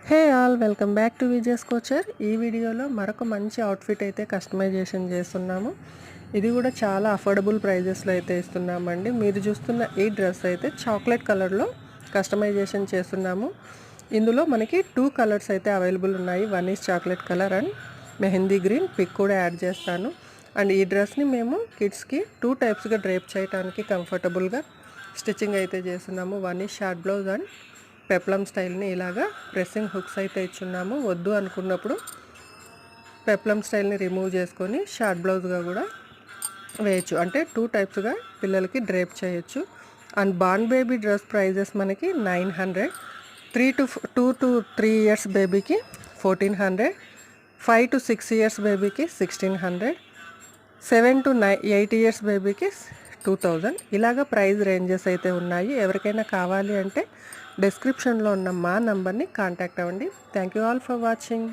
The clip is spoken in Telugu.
Hey all welcome back to Vijayan coacher. ఈ వీడియోలో మరొక మంచి అవుట్ఫిట్ అయితే కస్టమైజేషన్ చేస్తున్నాము. ఇది కూడా చాలా అఫోర్డబుల్ ప్రైజెస్లో అయితే ఇస్తున్నామండి. మీరు చూస్తున్న ఈ డ్రెస్ అయితే చాక్లెట్ కలర్లో కస్టమైజేషన్ చేస్తున్నాము. ఇందులో మనకి 2 కలర్స్ అయితే అవైలబుల్ ఉన్నాయి. One is chocolate colour and mehndi green. Pic కూడా యాడ్ చేస్తాను. అండ్ ఈ డ్రెస్ని మేము కిడ్స్కి 2 టైప్స్గా డ్రేప్ చేయడానికి కంఫర్టబుల్గా స్టిచ్చింగ్ అయితే చేస్తున్నాము. One is short blouse and peplum స్టైల్ని ఇలాగా ప్రెస్సింగ్ హుక్స్ అయితే ఇచ్చున్నాము. వద్దు అనుకున్నప్పుడు పెప్లం స్టైల్ని రిమూవ్ చేసుకొని షార్ట్ బ్లౌజ్గా కూడా వేయచ్చు. అంటే 2 టైప్స్గా పిల్లలకి డ్రేప్ చేయొచ్చు. And born baby dress prices మనకి 900, 2 to 3 ఇయర్స్ బేబీకి 1400, 5 to 6 ఇయర్స్ బేబీకి 1600, 7 to 8 ఇయర్స్ బేబీకి 2000. ఇలాగ ప్రైస్ రేంజెస్ అయితే ఉన్నాయి. ఎవరికైనా కావాలి అంటే డిస్క్రిప్షన్లో ఉన్న మా నంబర్ని కాంటాక్ట్ అవ్వండి. Thank you all for watching.